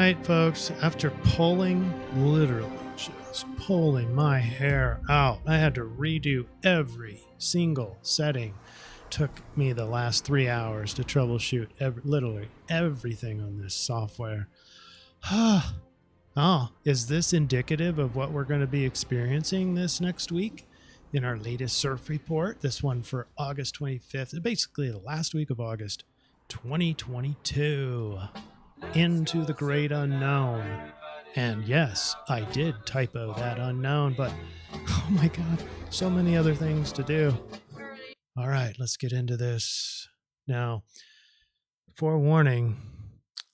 right, folks, after literally just pulling my hair out, I had to redo every single setting. Took me the last 3 hours to troubleshoot literally everything on this software. Oh, is this indicative of what we're going to be experiencing this next week in our latest CIRF report? This one for August 25th, basically the last week of August 2022. Into the great unknown. And yes, I did typo that unknown, but oh my God, so many other things to do. All right, let's get into this. Now, forewarning,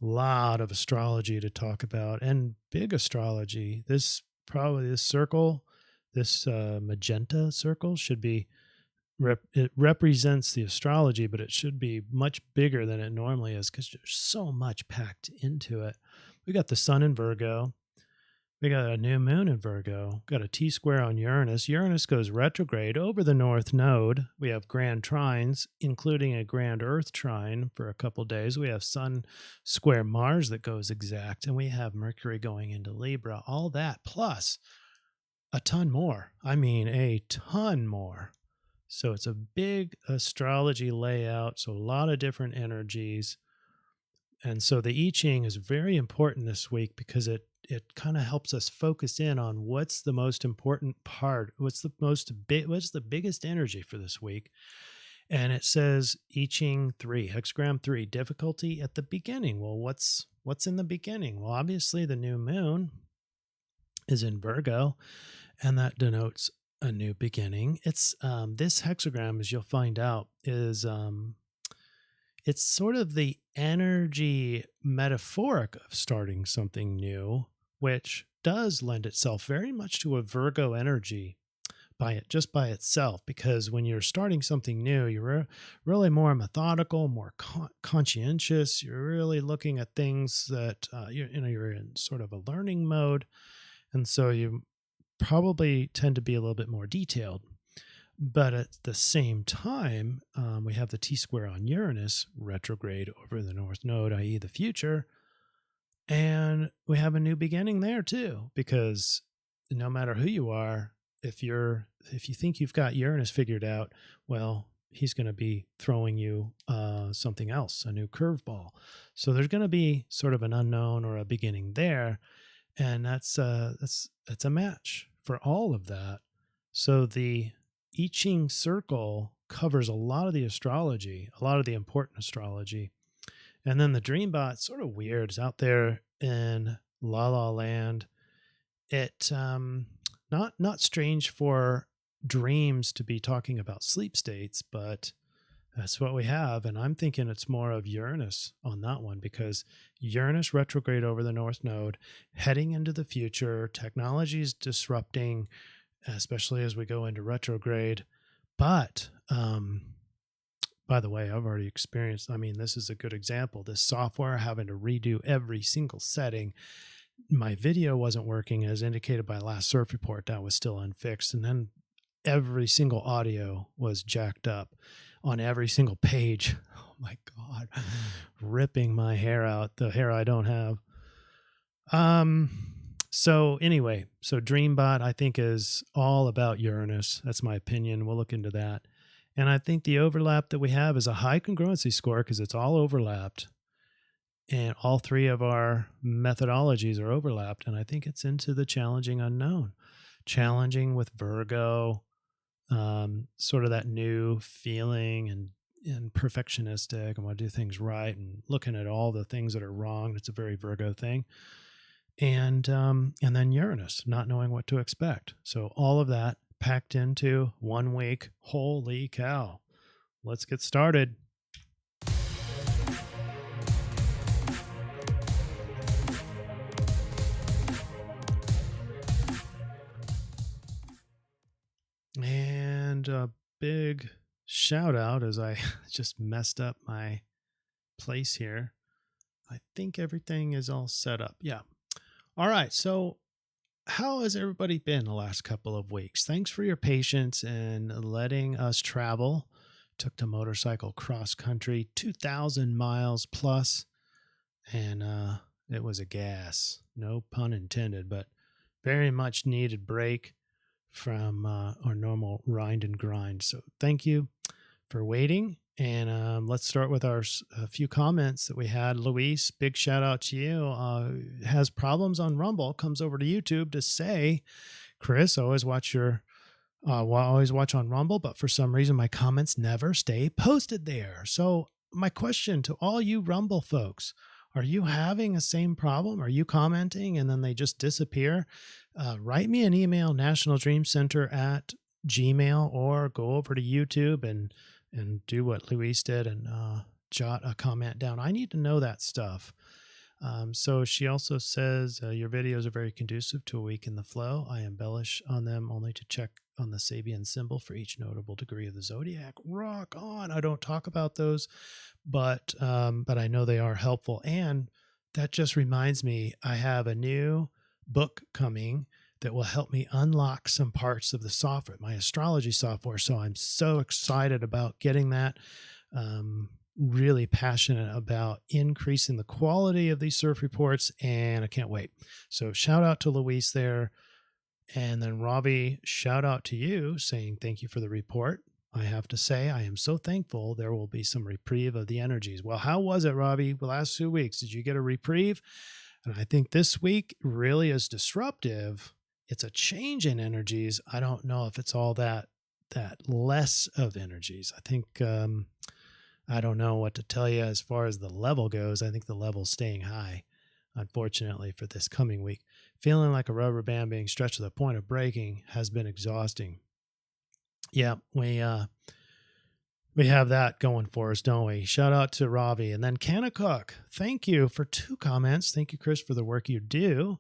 a lot of astrology to talk about, and big astrology. This circle, this magenta circle should be, it represents the astrology, but it should be much bigger than it normally is because there's so much packed into it. We got the sun in Virgo. We got a new moon in Virgo. Got a T-square on Uranus. Uranus goes retrograde over the North Node. We have grand trines, including a grand Earth trine for a couple days. We have Sun square Mars that goes exact, and we have Mercury going into Libra. All that plus a ton more. I mean, a ton more. So it's a big astrology layout. So a lot of different energies. And so the I-Ching is very important this week because it kind of helps us focus in on what's the most important part, what's the biggest energy for this week. And it says I-Ching 3, hexagram 3, difficulty at the beginning. Well, what's in the beginning? Well, obviously the new moon is in Virgo, and that denotes a new beginning. It's this hexagram, as you'll find out, is it's sort of the energy metaphoric of starting something new, which does lend itself very much to a Virgo energy by itself, because when you're starting something new, you're really more methodical, more conscientious. You're really looking at things that you're in sort of a learning mode, and so you probably tend to be a little bit more detailed. But at the same time, we have the T-square on Uranus retrograde over the North Node, i.e. the future. And we have a new beginning there too, because no matter who you are, if you think you've got Uranus figured out, well, he's going to be throwing you something else, a new curveball. So there's going to be sort of an unknown or a beginning there. And that's a match for all of that. So the I-Ching circle covers a lot of the astrology, a lot of the important astrology. And then the Dreambot's sort of weird. It's out there in La La Land. It not strange for dreams to be talking about sleep states, but that's what we have. And I'm thinking it's more of Uranus on that one, because Uranus retrograde over the North Node, heading into the future. Technology is disrupting, especially as we go into retrograde. But by the way, I've already experienced, this is a good example. This software having to redo every single setting. My video wasn't working as indicated by last CIRF report. That was still unfixed. And then every single audio was jacked up on every single page. Oh my God, ripping my hair out, the hair I don't have. So anyway, Dreambot I think is all about Uranus. That's my opinion. We'll look into that. And I think the overlap that we have is a high congruency score because it's all overlapped. And all three of our methodologies are overlapped. And I think it's into the challenging unknown. Challenging with Virgo, sort of that new feeling and perfectionistic. I want to do things right and looking at all the things that are wrong. It's a very Virgo thing. And then Uranus, not knowing what to expect. So all of that packed into 1 week. Holy cow. Let's get started. And a big shout out as I just messed up my place here. I think everything is all set up. Yeah. All right. So how has everybody been the last couple of weeks? Thanks for your patience and letting us travel. Took the motorcycle cross country, 2,000 miles plus. And It was a gas, no pun intended, but very much needed break from our normal rind and grind. So thank you for waiting. And let's start with a few comments that we had. Luis, big shout out to you. Has problems on Rumble, comes over to YouTube to say, Chris, I always watch on Rumble, but for some reason my comments never stay posted there. So my question to all you Rumble folks, are you having the same problem? Are you commenting and then they just disappear? Write me an email, nationaldreamcenter@gmail, or go over to YouTube and do what Luis did and jot a comment down. I need to know that stuff. So she also says, your videos are very conducive to a week in the flow. I embellish on them only to check on the Sabian symbol for each notable degree of the zodiac. Rock on. I don't talk about those, but I know they are helpful. And that just reminds me, I have a new book coming that will help me unlock some parts of the software, my astrology software. So I'm so excited about getting that. Really passionate about increasing the quality of these CIRF reports, and I can't wait. So shout out to Luis there. And then Ravi, shout out to you saying thank you for the report. I have to say, I am so thankful there will be some reprieve of the energies. Well, how was it, Ravi, the last 2 weeks? Did you get a reprieve? And I think this week really is disruptive. It's a change in energies. I don't know if it's all that less of energies. I think I don't know what to tell you as far as the level goes. I think the level's staying high, unfortunately, for this coming week. Feeling like a rubber band being stretched to the point of breaking has been exhausting. Yeah, we have that going for us, don't we? Shout out to Ravi. And then Kanakuk, thank you for 2 comments. Thank you, Chris, for the work you do.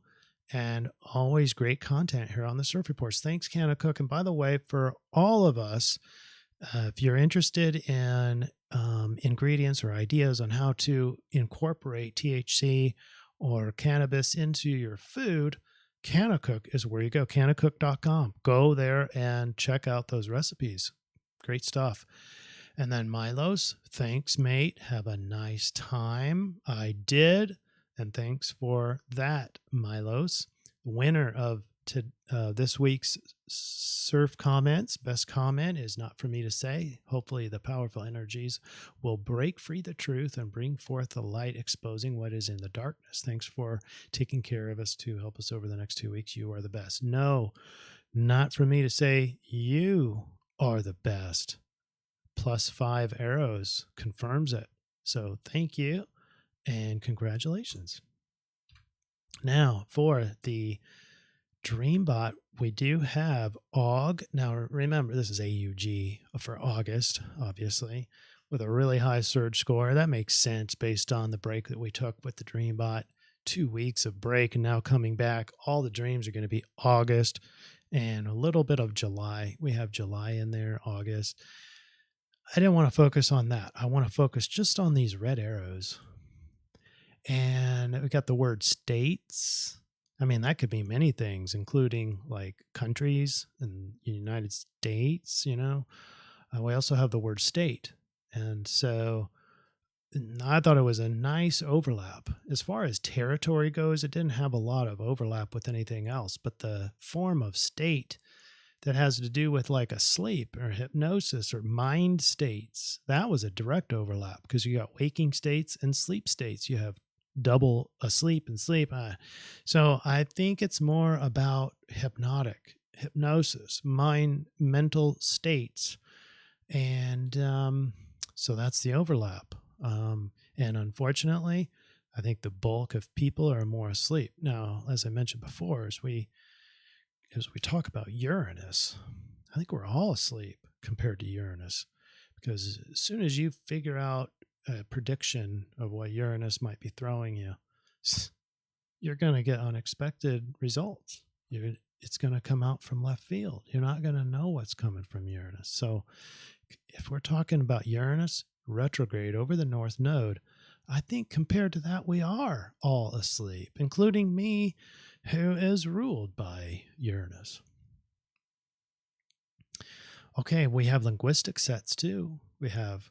And always great content here on the CIRF Reports. Thanks, Kanakuk. And by the way, for all of us, if you're interested in ingredients or ideas on how to incorporate THC or cannabis into your food, Kanakuk is where you go, kanakuk.com. Go there and check out those recipes. Great stuff. And then Milos, thanks, mate. Have a nice time. I did. And thanks for that, Milos. Winner of this week's CIRF comments. Best comment is not for me to say. Hopefully the powerful energies will break free the truth and bring forth the light, exposing what is in the darkness. Thanks for taking care of us to help us over the next 2 weeks. You are the best. No, not for me to say. You are the best. +5 arrows confirms it. So thank you and congratulations. Now for the DreamBot, we do have AUG. Now, remember, this is AUG for August, obviously, with a really high surge score. That makes sense based on the break that we took with the DreamBot. 2 weeks of break and now coming back. All the dreams are going to be August and a little bit of July. We have July in there, August. I didn't want to focus on that. I want to focus just on these red arrows. And we got the word states. I mean, that could be many things, including like countries and United States, you know. We also have the word state. And so I thought it was a nice overlap. As far as territory goes, it didn't have a lot of overlap with anything else. But the form of state that has to do with like a sleep or hypnosis or mind states, that was a direct overlap because you got waking states and sleep states. You have double asleep and sleep. So I think it's more about hypnosis, mental states. And so that's the overlap. And unfortunately, I think the bulk of people are more asleep. Now, as I mentioned before, as we talk about Uranus, I think we're all asleep compared to Uranus, because as soon as you figure out a prediction of what Uranus might be throwing you, you're going to get unexpected results. It's going to come out from left field. You're not going to know what's coming from Uranus. So if we're talking about Uranus retrograde over the North Node, I think compared to that, we are all asleep, including me, who is ruled by Uranus. Okay, we have linguistic sets too. We have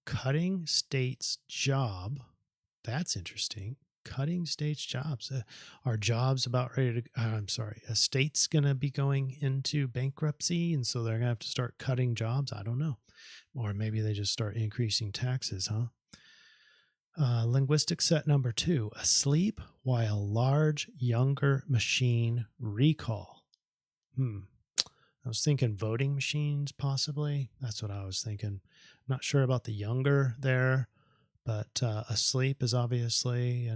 cutting states job. That's interesting. cutting stage jobs. Are jobs about ready to, I'm sorry, a state's going to be going into bankruptcy, and so they're going to have to start cutting jobs? I don't know. Or maybe they just start increasing taxes, huh? Linguistic set number 2, asleep while large younger machine recall. I was thinking voting machines, possibly. That's what I was thinking. I'm not sure about the younger there, but asleep is obviously,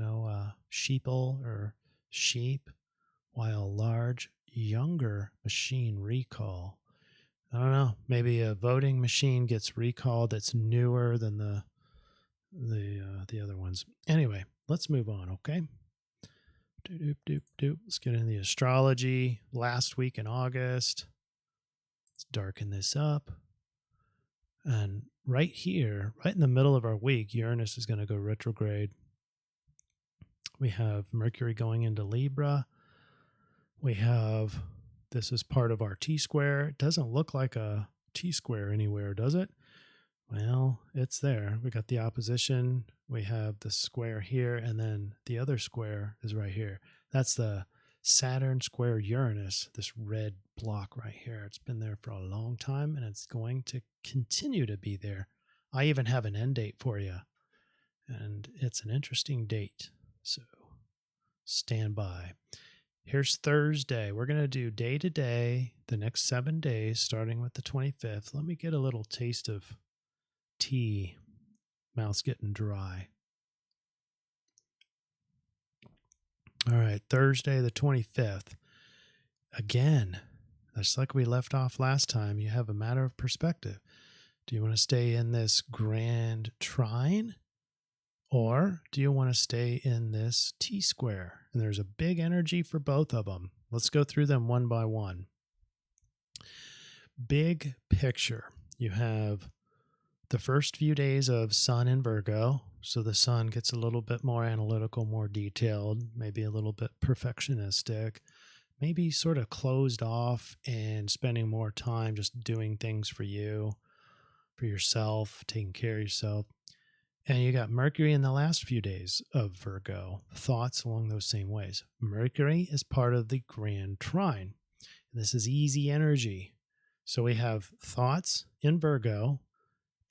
sheeple or sheep, while large younger machine recall. I don't know. Maybe a voting machine gets recalled that's newer than the other ones. Anyway, let's move on, okay? Let's get into the astrology. Last week in August. Let's darken this up. And right here, right in the middle of our week, Uranus is going to go retrograde. We have Mercury going into Libra. We have, this is part of our T-square. It doesn't look like a T-square anywhere, does it? Well, it's there. We got the opposition. We have the square here, and then the other square is right here. That's the Saturn square Uranus, this red block right here. It's been there for a long time, and it's going to continue to be there. I even have an end date for you, and it's an interesting date, so stand by. Here's Thursday. We're going to do day to day, the next 7 days, starting with the 25th. Let me get a little taste of tea. Mouth's getting dry. All right, Thursday the 25th. Again, just like we left off last time, you have a matter of perspective. Do you want to stay in this grand trine, or do you want to stay in this T-square? And there's a big energy for both of them. Let's go through them one by one. Big picture. You have the first few days of Sun in Virgo. So the Sun gets a little bit more analytical, more detailed, maybe a little bit perfectionistic, maybe sort of closed off and spending more time just doing things for you, for yourself, taking care of yourself. And you got Mercury in the last few days of Virgo, thoughts along those same ways. Mercury is part of the grand trine. This is easy energy. So we have thoughts in Virgo,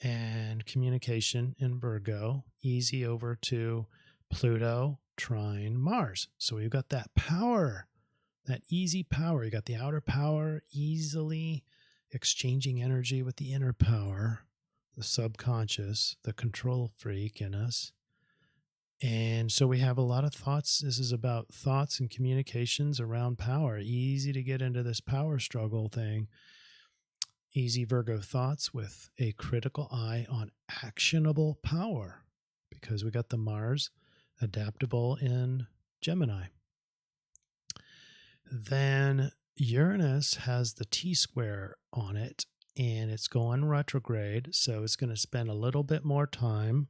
and communication in Virgo, easy over to Pluto, trine, Mars. So we've got that power, that easy power. You got the outer power, easily exchanging energy with the inner power, the subconscious, the control freak in us. And so we have a lot of thoughts. This is about thoughts and communications around power. Easy to get into this power struggle thing. Easy Virgo thoughts with a critical eye on actionable power, because we got the Mars adaptable in Gemini. Then Uranus has the T-square on it, and it's going retrograde, so it's going to spend a little bit more time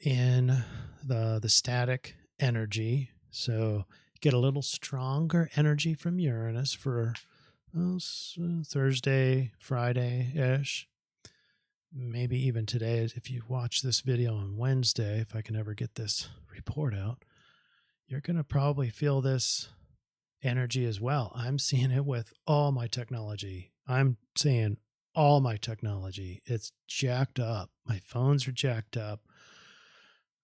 in the static energy. So get a little stronger energy from Uranus for Thursday, Friday-ish, maybe even today. If you watch this video on Wednesday, if I can ever get this report out, you're going to probably feel this energy as well. I'm seeing it with all my technology. I'm saying all my technology. It's jacked up. My phones are jacked up.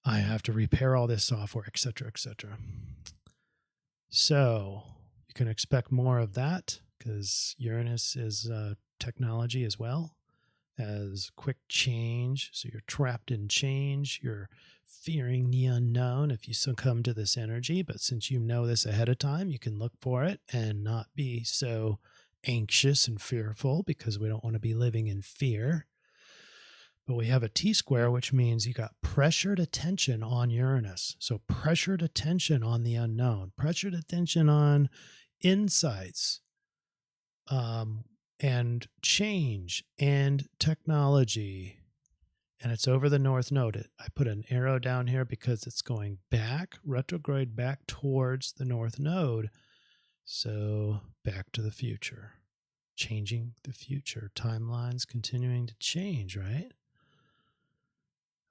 I have to repair all this software, etc., etc. So you can expect more of that, because Uranus is technology as well as quick change. So you're trapped in change. You're fearing the unknown if you succumb to this energy. But since you know this ahead of time, you can look for it and not be so anxious and fearful, because we don't want to be living in fear. But we have a T-square, which means you got pressured attention on Uranus. So pressured attention on the unknown, pressured attention on insights, and change and technology. And it's over the North Node. I put an arrow down here because it's going back, retrograde back towards the North Node. So back to the future, changing the future. Timelines continuing to change, right?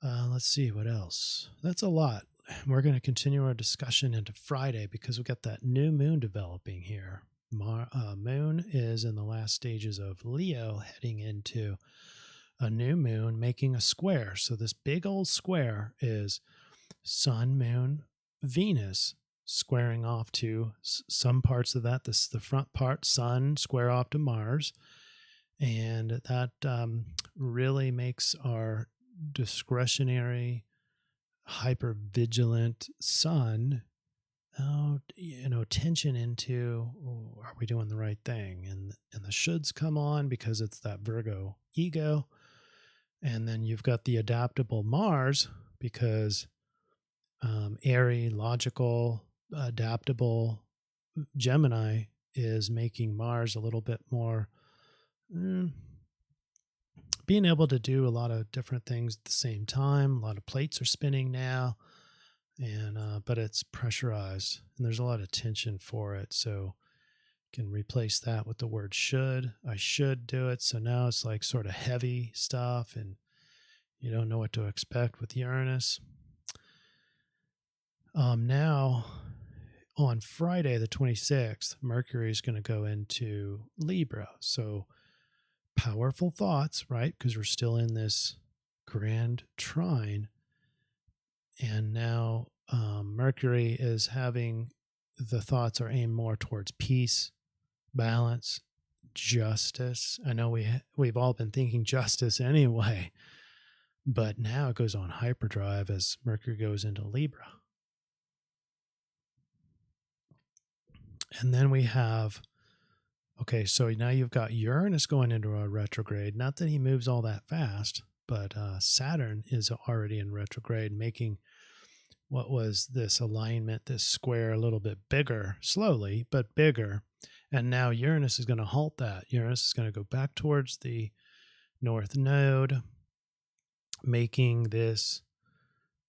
Let's see what else. That's a lot. we're going to continue our discussion into Friday because we got that new moon developing here. Moon is in the last stages of Leo, heading into a new moon, making a square. So this big old square is Sun, Moon, Venus squaring off to some parts of that. This the front part, Sun square off to Mars, and that really makes our discretionary, hyper vigilant Sun, tension into, are we doing the right thing? And the shoulds come on because it's that Virgo ego. And then you've got the adaptable Mars because airy, logical, adaptable Gemini is making Mars a little bit more being able to do a lot of different things at the same time. A lot of plates are spinning now, and but it's pressurized and there's a lot of tension for it. So you can replace that with the word should. I should do it. So now it's like sort of heavy stuff and you don't know what to expect with Uranus. Now on Friday the 26th, Mercury is going to go into Libra. So powerful thoughts, right? Because we're still in this grand trine. And now Mercury is having, the thoughts are aimed more towards peace, balance, justice. I know we've all been thinking justice anyway, but now it goes on hyperdrive as Mercury goes into Libra. And then we have, okay, so now you've got Uranus going into a retrograde. Not that he moves all that fast, but Saturn is already in retrograde, making what was this alignment, this square, a little bit bigger, slowly, but bigger. And now Uranus is going to halt that. Uranus is going to go back towards the North Node, making this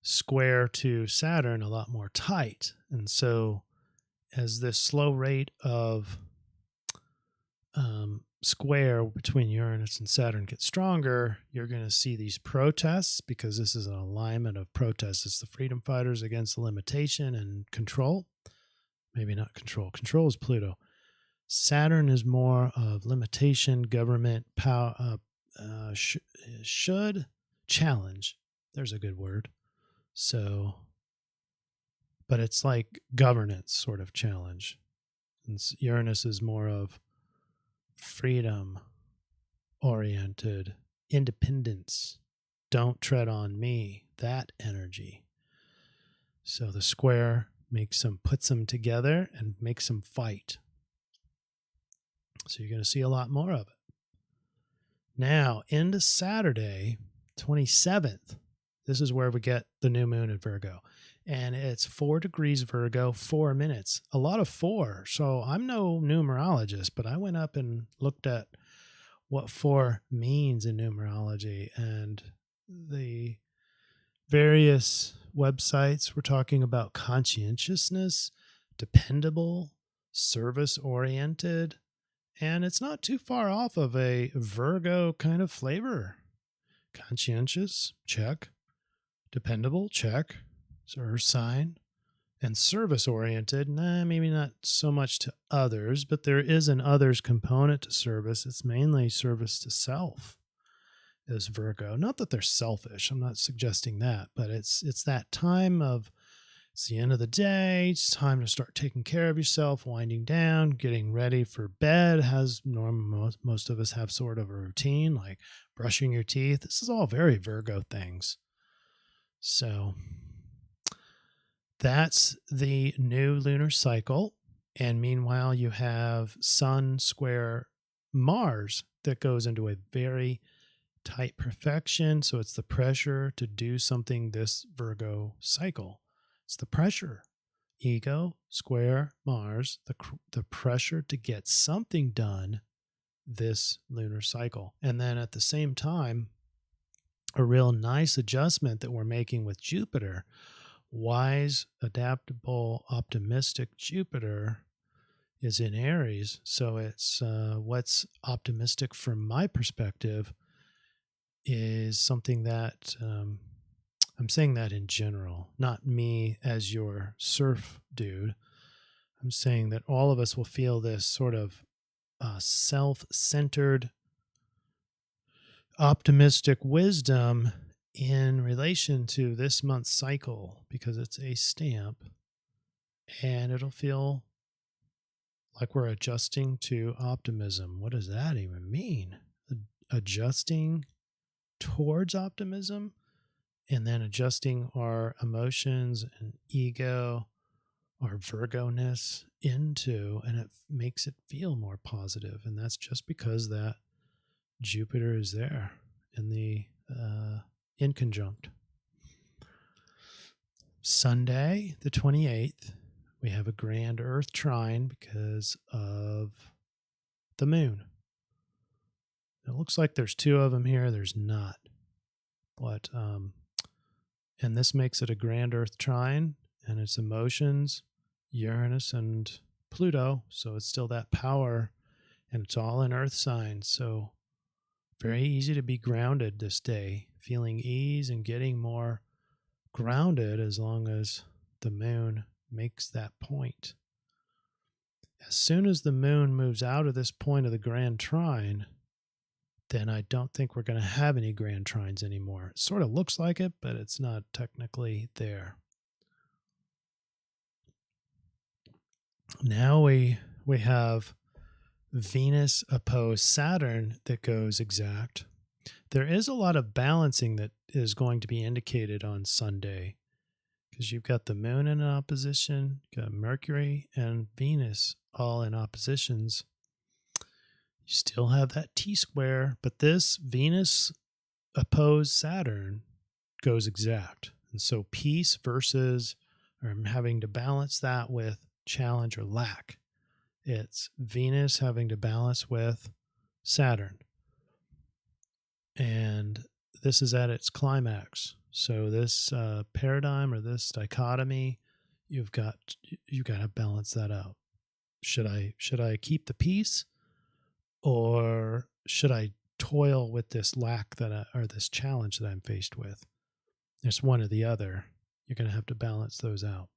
square to Saturn a lot more tight. And so as this slow rate of square between Uranus and Saturn gets stronger, you're going to see these protests, because this is an alignment of protests. It's the freedom fighters against the limitation and control. Maybe not control. Control is Pluto. Saturn is more of limitation, government, power, should, challenge. There's a good word. So, but it's like governance sort of challenge. And Uranus is more of freedom oriented, independence, don't tread on me, that energy. So the square puts them together and makes them fight. So you're going to see a lot more of it. Now into Saturday, 27th, this is where we get the new moon in Virgo. And it's 4 degrees Virgo, 4 minutes. A lot of 4. So I'm no numerologist, but I went up and looked at what 4 means in numerology. And the various websites were talking about conscientiousness, dependable, service-oriented. And it's not too far off of a Virgo kind of flavor. Conscientious, check. Dependable, check. So her sign. And service-oriented, maybe not so much to others, but there is an others component to service. It's mainly service to self, is Virgo. Not that they're selfish. I'm not suggesting that, but it's that time of, it's the end of the day. It's time to start taking care of yourself, winding down, getting ready for bed. Most of us have sort of a routine, like brushing your teeth. This is all very Virgo things. So that's the new lunar cycle. And meanwhile, you have Sun square Mars that goes into a very tight perfection. So it's the pressure to do something this Virgo cycle. It's the pressure. Ego, square, Mars, the pressure to get something done this lunar cycle. And then at the same time, a real nice adjustment that we're making with Jupiter. Wise, adaptable, optimistic Jupiter is in Aries. So it's what's optimistic from my perspective is something that I'm saying that in general, not me as your CIRF dude. I'm saying that all of us will feel this sort of self-centered, optimistic wisdom in relation to this month's cycle, because it's a stamp, and it'll feel like we're adjusting to optimism. What does that even mean? Adjusting towards optimism, and then adjusting our emotions and ego, our Virgo-ness into, and it makes it feel more positive. And that's just because that Jupiter is there in the inconjunct. Sunday, the 28th, we have a grand Earth trine because of the moon. It looks like there's two of them here. There's not. But, and this makes it a grand Earth trine, and its emotions, Uranus and Pluto. So it's still that power, and it's all in Earth signs. So very easy to be grounded this day, feeling ease and getting more grounded as long as the moon makes that point. As soon as the moon moves out of this point of the grand trine, then I don't think we're going to have any grand trines anymore. It sort of looks like it, but it's not technically there. Now we have Venus opposed Saturn that goes exact. There is a lot of balancing that is going to be indicated on Sunday, because you've got the moon in an opposition, you've got Mercury and Venus all in oppositions. You still have that T-square, but this Venus opposed Saturn goes exact. And so peace versus, or I'm having to balance that with challenge or lack. It's Venus having to balance with Saturn. And this is at its climax. So this paradigm or this dichotomy, you've got to balance that out. Should I keep the peace, or should I toil with this lack or this challenge that I'm faced with? It's one or the other. You're going to have to balance those out.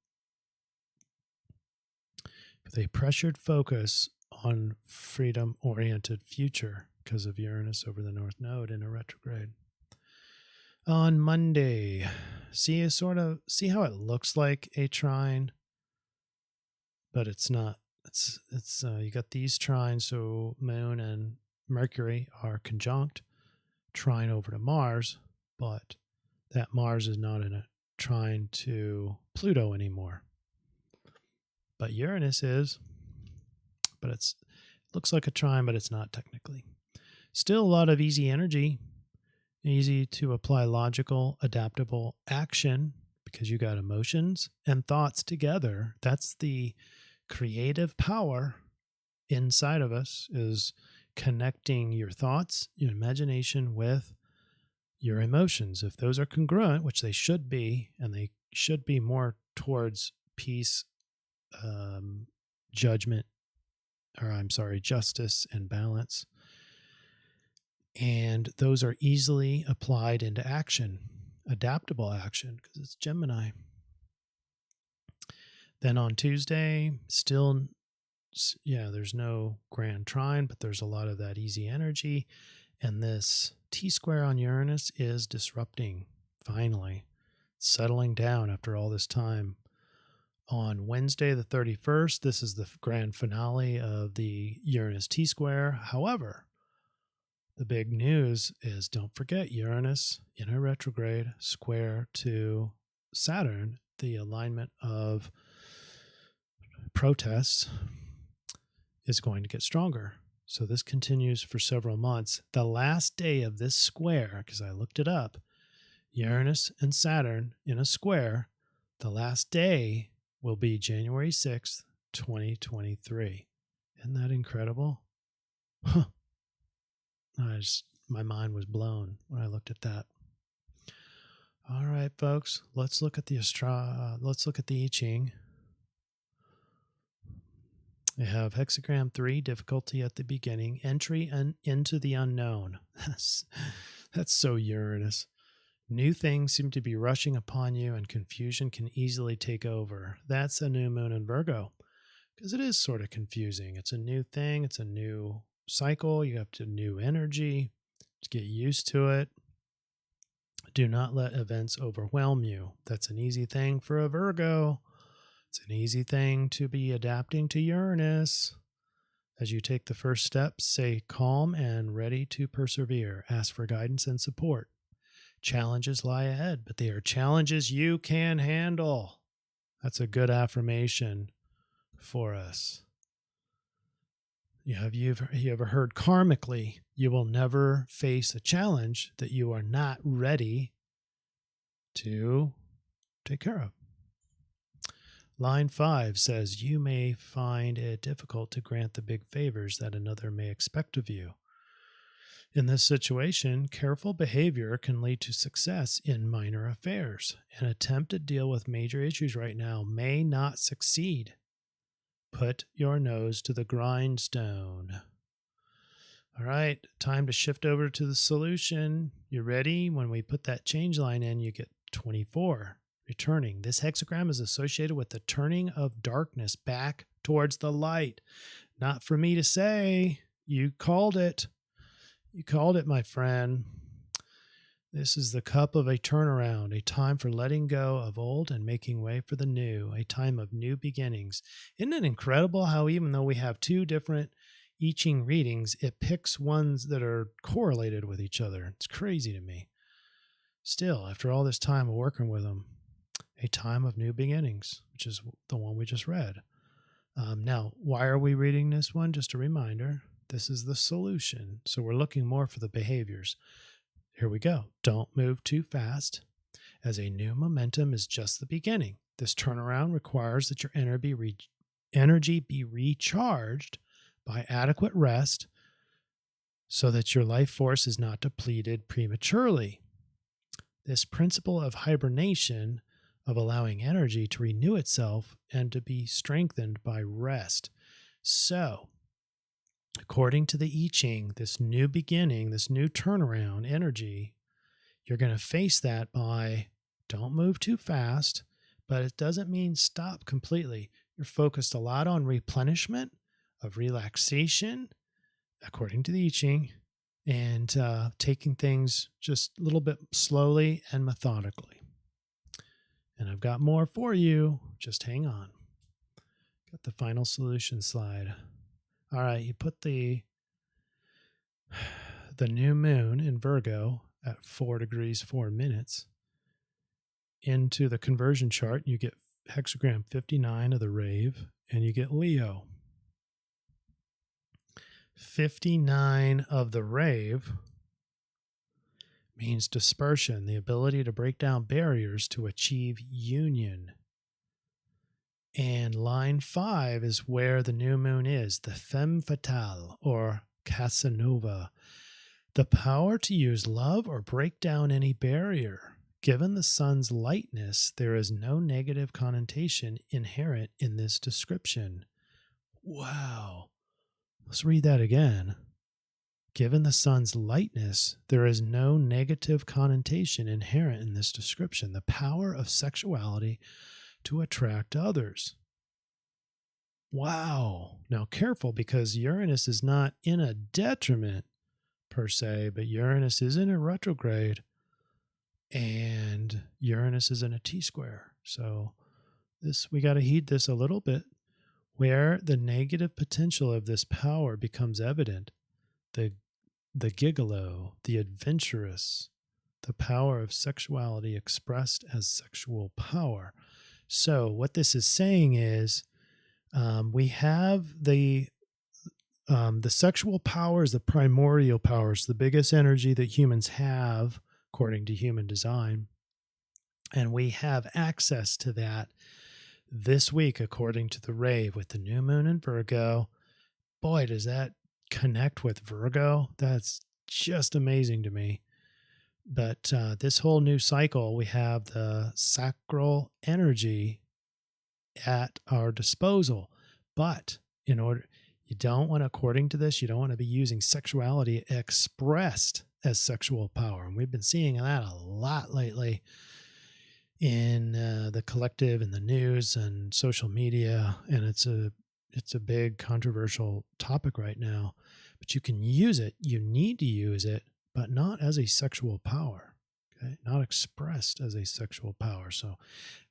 With a pressured focus on freedom-oriented future because of Uranus over the North Node in a retrograde. On Monday, see how it looks like a trine, but it's not. It's you got these trines, so Moon and Mercury are conjunct, trine over to Mars, but that Mars is not in a trine to Pluto anymore. But Uranus is, but it looks like a trine, but it's not technically. Still a lot of easy energy, easy to apply logical, adaptable action, because you got emotions and thoughts together. That's the creative power inside of us, is connecting your thoughts, your imagination with your emotions. If those are congruent, which they should be, and they should be more towards peace, justice and balance. And those are easily applied into action, adaptable action, because it's Gemini. Then on Tuesday, still, there's no grand trine, but there's a lot of that easy energy. And this T-square on Uranus is disrupting, finally, settling down after all this time. On Wednesday, the 31st, this is the grand finale of the Uranus T-square. However, the big news is, don't forget, Uranus in a retrograde square to Saturn, the alignment of protests, is going to get stronger. So this continues for several months. The last day of this square, because I looked it up, Uranus and Saturn in a square, the last day will be January 6th, 2023. Isn't that incredible? Huh. My mind was blown when I looked at that. All right, folks, let's look at the I-Ching. We have hexagram 3, difficulty at the beginning, entry into the unknown. That's so Uranus. New things seem to be rushing upon you, and confusion can easily take over. That's a new moon in Virgo, because it is sort of confusing. It's a new thing, it's a new cycle. You have to new energy to get used to it. Do not let events overwhelm you. That's an easy thing for a Virgo. It's an easy thing to be adapting to Uranus. As you take the first steps, stay calm and ready to persevere. Ask for guidance and support. Challenges lie ahead, but they are challenges you can handle. That's a good affirmation for us. Have you ever heard karmically, you will never face a challenge that you are not ready to take care of? Line 5 says, you may find it difficult to grant the big favors that another may expect of you. In this situation, careful behavior can lead to success in minor affairs. An attempt to deal with major issues right now may not succeed. Put your nose to the grindstone. All right, time to shift over to the solution. You ready? When we put that change line in, you get 24. Returning. This hexagram is associated with the turning of darkness back towards the light. Not for me to say. You called it. You called it, my friend. This is the cup of a turnaround, a time for letting go of old and making way for the new, a time of new beginnings. Isn't it incredible how even though we have two different I-Ching readings, it picks ones that are correlated with each other? It's crazy to me. Still, after all this time of working with them, a time of new beginnings, which is the one we just read. Now, why are we reading this one? Just a reminder, this is the solution. So we're looking more for the behaviors. Here we go. Don't move too fast, as a new momentum is just the beginning. This turnaround requires that your energy be recharged by adequate rest so that your life force is not depleted prematurely. This principle of hibernation, of allowing energy to renew itself and to be strengthened by rest. So, according to the I-Ching, this new beginning, this new turnaround energy, you're going to face that by don't move too fast, but it doesn't mean stop completely. You're focused a lot on replenishment, of relaxation, according to the I-Ching, and taking things just a little bit slowly and methodically. And I've got more for you. Just hang on. Got the final solution slide. All right, you put the new moon in Virgo at 4 degrees 4 minutes into the conversion chart, and you get hexagram 59 of the rave, and you get Leo. 59 of the rave means dispersion, the ability to break down barriers to achieve union. And line 5 is where the new moon is, the femme fatale, or Casanova, the power to use love or break down any barrier. Given the sun's lightness, there is no negative connotation inherent in this description. Wow. Let's read that again. Given the sun's lightness, there is no negative connotation inherent in this description. The power of sexuality to attract others. Wow. Now careful, because Uranus is not in a detriment per se, but Uranus is in a retrograde and Uranus is in a T-square. So we got to heed this a little bit. Where the negative potential of this power becomes evident, the gigolo, the adventurous, the power of sexuality expressed as sexual power. So what this is saying is we have the sexual powers, the primordial powers, the biggest energy that humans have according to human design. And we have access to that this week, according to the rave, with the new moon in Virgo. Boy, does that connect with Virgo. That's just amazing to me. But this whole new cycle, we have the sacral energy at our disposal. But you don't want to, according to this, you don't want to be using sexuality expressed as sexual power. And we've been seeing that a lot lately in the collective and the news and social media. And it's a big controversial topic right now, but you can use it. You need to use it, but not as a sexual power. Okay. Not expressed as a sexual power. So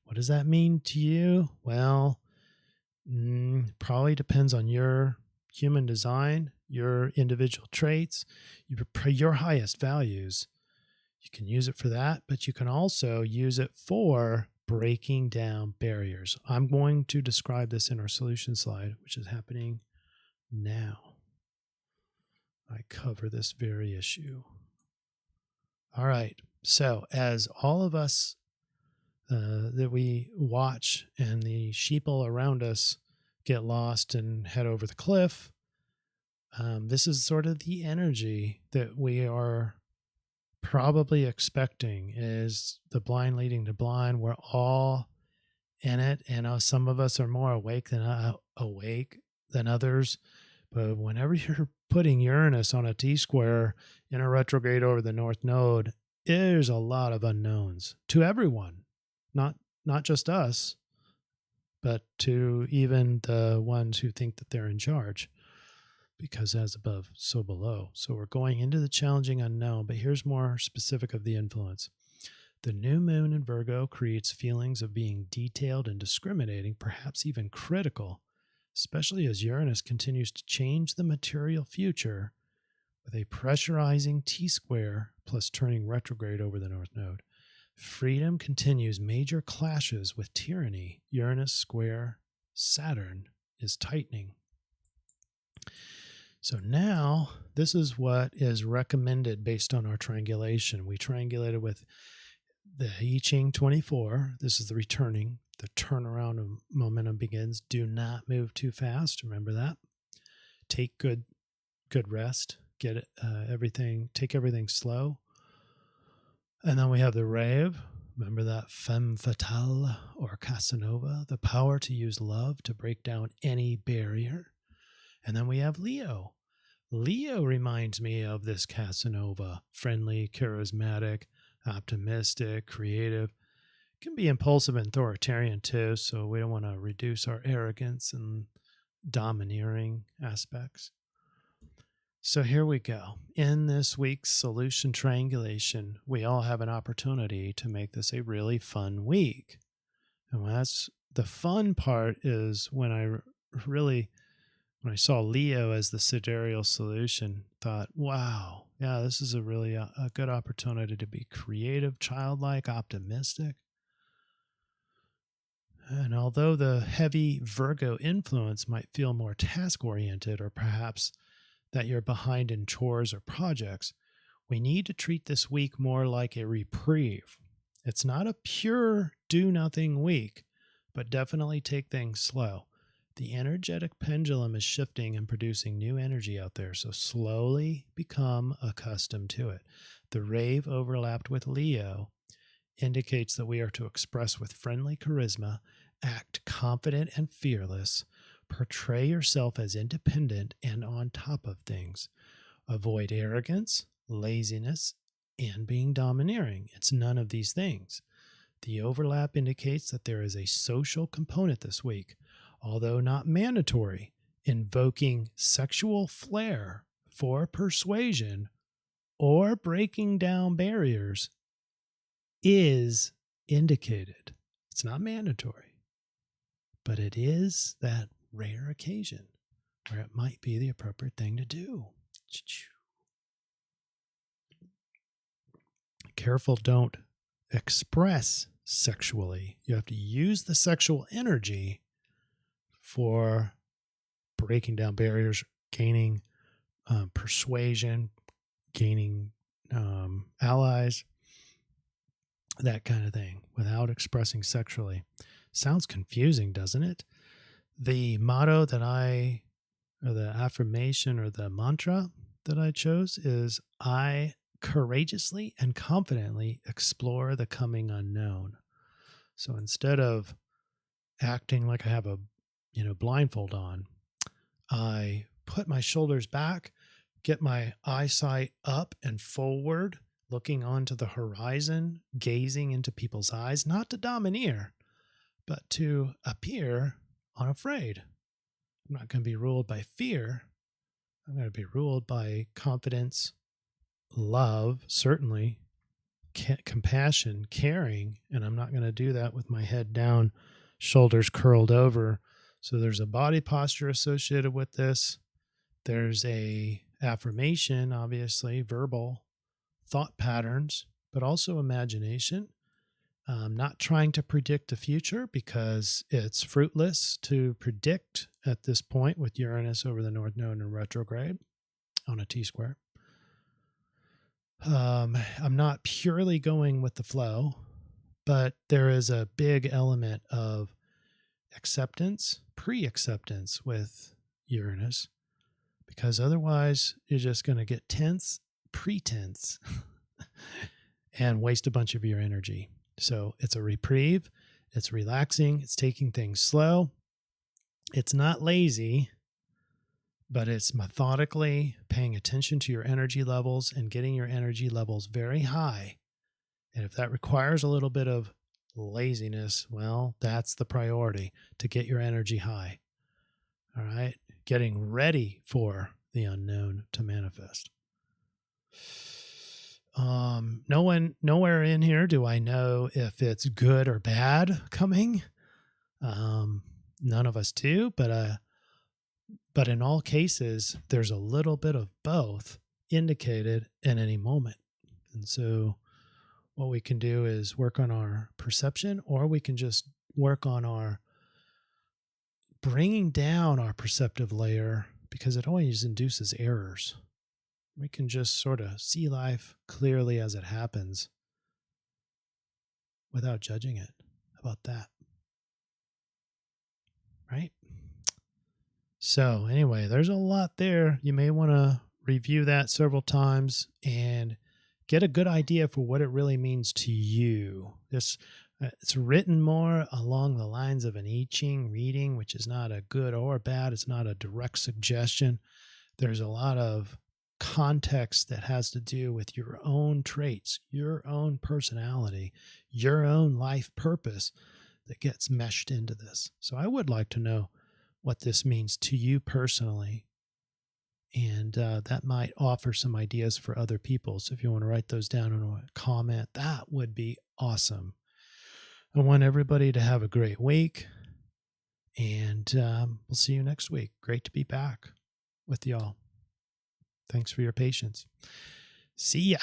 what does that mean to you? Well, probably depends on your human design, your individual traits, your highest values. You can use it for that, but you can also use it for breaking down barriers. I'm going to describe this in our solution slide, which is happening now. I cover this very issue. All right. So as all of us that we watch and the sheeple around us get lost and head over the cliff, this is sort of the energy that we are probably expecting, is the blind leading the blind. We're all in it, and some of us are more awake than others. But whenever you're putting Uranus on a T-square in a retrograde over the North Node, there's a lot of unknowns to everyone, not just us, but to even the ones who think that they're in charge. Because as above, so below. So we're going into the challenging unknown, but here's more specific of the influence. The new moon in Virgo creates feelings of being detailed and discriminating, perhaps even critical, especially as Uranus continues to change the material future with a pressurizing T-square plus turning retrograde over the North Node. Freedom continues major clashes with tyranny. Uranus square Saturn is tightening. So now this is what is recommended based on our triangulation. We triangulated with the I-Ching 24. This is the returning. The turnaround of momentum begins. Do not move too fast. Remember that. Take good rest. Get everything. Take everything slow. And then we have the Rave. Remember that femme fatale or Casanova, the power to use love to break down any barrier. And then we have Leo. Leo reminds me of this Casanova, friendly, charismatic, optimistic, creative. Can be impulsive and authoritarian too, so we don't want to reduce our arrogance and domineering aspects. So here we go. In this week's solution triangulation, we all have an opportunity to make this a really fun week. And that's the fun part is when I saw Leo as the sidereal solution, thought, wow, yeah, this is a really a good opportunity to be creative, childlike, optimistic. And although the heavy Virgo influence might feel more task-oriented, or perhaps that you're behind in chores or projects, we need to treat this week more like a reprieve. It's not a pure do-nothing week, but definitely take things slow. The energetic pendulum is shifting and producing new energy out there, so slowly become accustomed to it. The Rave overlapped with Leo indicates that we are to express with friendly charisma, act confident and fearless, portray yourself as independent and on top of things. Avoid arrogance, laziness, and being domineering. It's none of these things. The overlap indicates that there is a social component this week, although not mandatory. Invoking sexual flair for persuasion or breaking down barriers is indicated. It's not mandatory, but it is that rare occasion where it might be the appropriate thing to do. Careful, don't express sexually. You have to use the sexual energy for breaking down barriers, gaining persuasion, gaining allies, that kind of thing, without expressing sexually. Sounds confusing, doesn't it? The motto that or the affirmation or the mantra that I chose is, I courageously and confidently explore the coming unknown. So instead of acting like I have a blindfold on, I put my shoulders back, get my eyesight up and forward, looking onto the horizon, gazing into people's eyes, not to domineer, but to appear unafraid. I'm not going to be ruled by fear. I'm going to be ruled by confidence, love, certainly, compassion, caring, and I'm not going to do that with my head down, shoulders curled over. So there's a body posture associated with this. There's a affirmation, obviously, verbal thought patterns, but also imagination. Not trying to predict the future because it's fruitless to predict at this point with Uranus over the North Node in retrograde on a T-square. I'm not purely going with the flow, but there is a big element of acceptance, pre-acceptance with Uranus, because otherwise you're just going to get tense, pretense, and waste a bunch of your energy. So it's a reprieve, it's relaxing, it's taking things slow. It's not lazy, but it's methodically paying attention to your energy levels and getting your energy levels very high. And if that requires a little bit of laziness, well, that's the priority, to get your energy high. All right. Getting ready for the unknown to manifest. Nowhere in here do I know if it's good or bad coming. None of us do, but in all cases, there's a little bit of both indicated in any moment. And so what we can do is work on our perception, or we can just work on our bringing down our perceptive layer, because it always induces errors. We can just sort of see life clearly as it happens without judging it. How about that? Right? So anyway, there's a lot there. You may want to review that several times and get a good idea for what it really means to you. It's written more along the lines of an I-Ching reading, which is not a good or bad. It's not a direct suggestion. There's a lot of context that has to do with your own traits, your own personality, your own life purpose that gets meshed into this. So I would like to know what this means to you personally. And that might offer some ideas for other people. So if you want to write those down in a comment, that would be awesome. I want everybody to have a great week. And we'll see you next week. Great to be back with y'all. Thanks for your patience. See ya.